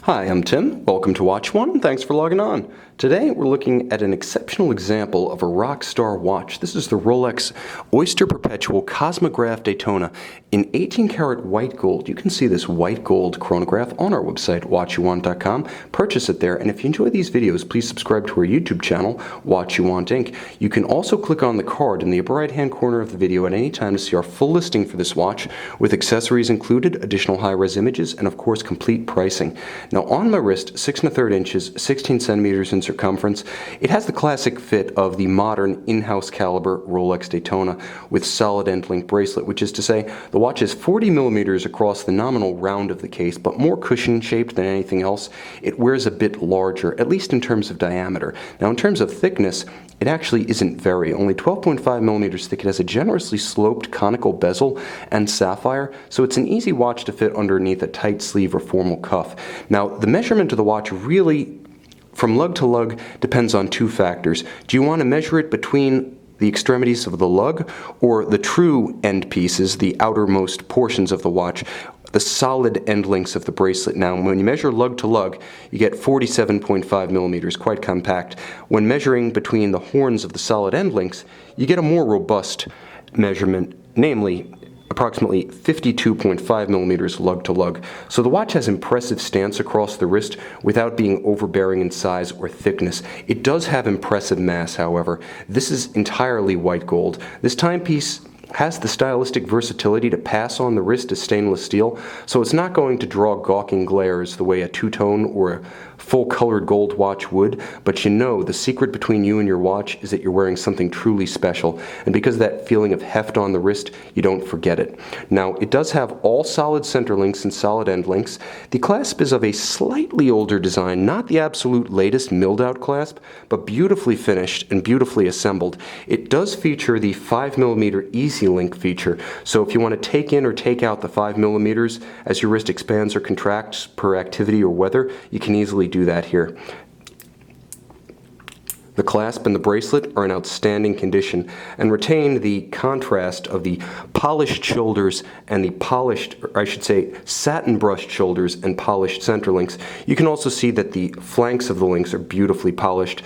Hi, I'm Tim. Welcome to Watch One, and thanks for logging on. Today we're looking at an exceptional example of a rock star watch. This is the Rolex Oyster Perpetual Cosmograph Daytona in 18 karat white gold. You can see this white gold chronograph on our website, watchyouwant.com. Purchase it there, and if you enjoy these videos, please subscribe to our YouTube channel, Watch You Want Inc. You can also click on the card in the upper right-hand corner of the video at any time to see our full listing for this watch, with accessories included, additional high-res images, and of course complete pricing. Now on my wrist, 6 1/3 inches, 16 centimeters in circumference, it has the classic fit of the modern in-house caliber Rolex Daytona with solid end link bracelet, which is to say the watch is 40 millimeters across the nominal round of the case, but more cushion shaped than anything else. It wears a bit larger, at least in terms of diameter. Now in terms of thickness, it actually isn't very, only 12.5 millimeters thick. It has a generously sloped conical bezel and sapphire, so it's an easy watch to fit underneath a tight sleeve or formal cuff. Now, the measurement of the watch really, from lug to lug, depends on two factors. Do you want to measure it between the extremities of the lug, or the true end pieces, the outermost portions of the watch, the solid end links of the bracelet? Now, when you measure lug to lug, you get 47.5 millimeters, quite compact. When measuring between the horns of the solid end links, you get a more robust measurement, namely approximately 52.5 millimeters lug to lug. So the watch has impressive stance across the wrist without being overbearing in size or thickness. It does have impressive mass, however. This is entirely white gold. This timepiece has the stylistic versatility to pass on the wrist as stainless steel, so it's not going to draw gawking glares the way a two-tone or a full-colored gold watch would, but you know the secret between you and your watch is that you're wearing something truly special, and because of that feeling of heft on the wrist, you don't forget it. Now, it does have all solid center links and solid end links. The clasp is of a slightly older design, not the absolute latest milled-out clasp, but beautifully finished and beautifully assembled. It does feature the 5mm Easy Link feature, so if you want to take in or take out the 5 millimeters as your wrist expands or contracts per activity or weather, you can easily do that here. The clasp and the bracelet are in outstanding condition and retain the contrast of the polished shoulders and the polished, or I should say, satin brushed shoulders and polished center links. You can also see that the flanks of the links are beautifully polished.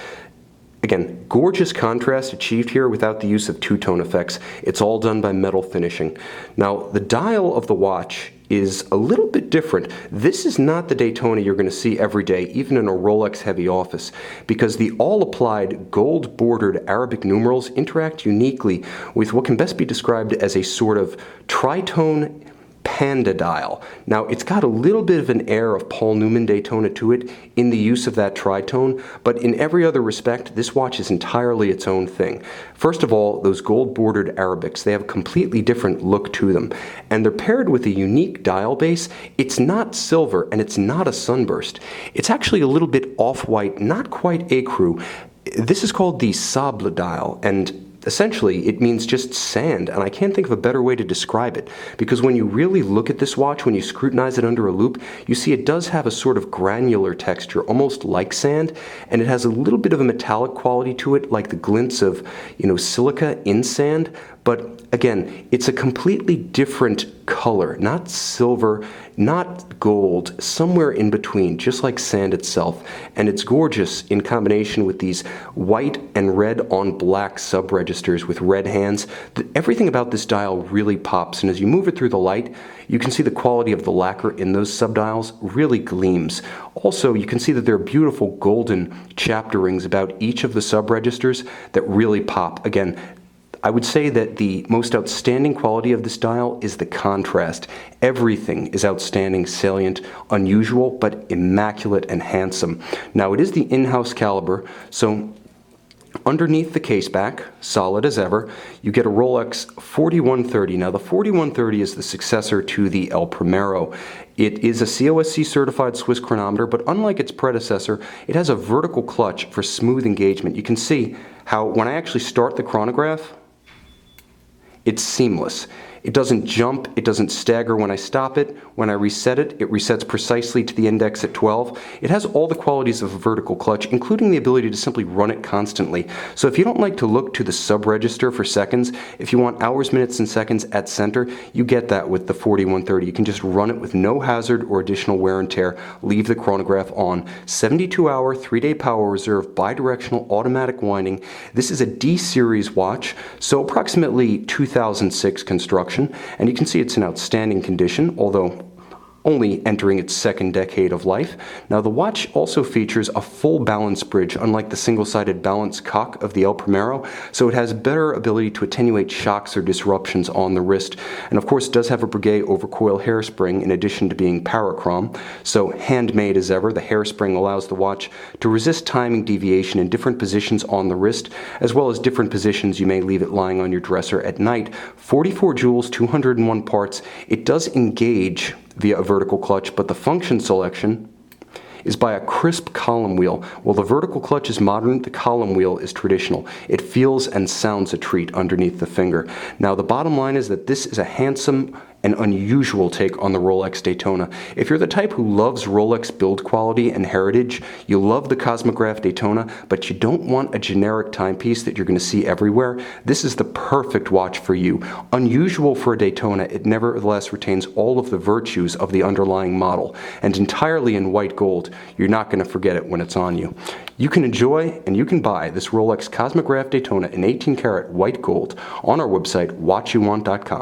Again, gorgeous contrast achieved here without the use of two-tone effects. It's all done by metal finishing. Now, the dial of the watch is a little bit different. This is not the Daytona you're going to see every day, even in a Rolex-heavy office, because the all-applied gold-bordered Arabic numerals interact uniquely with what can best be described as a sort of tritone Panda dial. Now, it's got a little bit of an air of Paul Newman Daytona to it in the use of that tritone, but in every other respect, this watch is entirely its own thing. First of all, those gold-bordered Arabics, they have a completely different look to them, and they're paired with a unique dial base. It's not silver, and it's not a sunburst. It's actually a little bit off-white, not quite ecru. This is called the sable dial, and essentially, it means just sand, and I can't think of a better way to describe it, because when you really look at this watch, when you scrutinize it under a loupe, you see it does have a sort of granular texture, almost like sand, and it has a little bit of a metallic quality to it, like the glints of, silica in sand, but again, it's a completely different color, not silver, not gold, somewhere in between, just like sand itself. And it's gorgeous in combination with these white and red on black sub-registers with red hands. Everything about this dial really pops, and as you move it through the light, you can see the quality of the lacquer in those subdials really gleams. Also, you can see that there are beautiful golden chapter rings about each of the sub-registers that really pop. Again, I would say that the most outstanding quality of this dial is the contrast. Everything is outstanding, salient, unusual, but immaculate and handsome. Now, it is the in-house caliber, so underneath the caseback, solid as ever, you get a Rolex 4130. Now, the 4130 is the successor to the El Primero. It is a COSC certified Swiss chronometer, but unlike its predecessor, it has a vertical clutch for smooth engagement. You can see how when I actually start the chronograph, it's seamless. It doesn't jump, it doesn't stagger when I stop it. When I reset it, it resets precisely to the index at 12. It has all the qualities of a vertical clutch, including the ability to simply run it constantly. So if you don't like to look to the sub-register for seconds, if you want hours, minutes, and seconds at center, you get that with the 4130. You can just run it with no hazard or additional wear and tear. Leave the chronograph on. 72-hour, 3-day power reserve, bidirectional automatic winding. This is a D-series watch, so approximately 2006 construction. And you can see it's in outstanding condition, although only entering its second decade of life. Now the watch also features a full balance bridge, unlike the single-sided balance cock of the El Primero, so it has better ability to attenuate shocks or disruptions on the wrist. And of course it does have a Breguet overcoil hairspring in addition to being parachrom, so handmade as ever. The hairspring allows the watch to resist timing deviation in different positions on the wrist, as well as different positions you may leave it lying on your dresser at night. 44 jewels, 201 parts. It does engage via a vertical clutch, but the function selection is by a crisp column wheel. While the vertical clutch is modern, the column wheel is traditional. It feels and sounds a treat underneath the finger. Now the bottom line is that this is a handsome and unusual take on the Rolex Daytona. If you're the type who loves Rolex build quality and heritage, you love the Cosmograph Daytona, but you don't want a generic timepiece that you're going to see everywhere, this is the perfect watch for you. Unusual for a Daytona, it nevertheless retains all of the virtues of the underlying model, and entirely in white gold. You're not going to forget it when it's on you. You can enjoy and you can buy this Rolex Cosmograph Daytona in 18 karat white gold on our website, watchyouwant.com.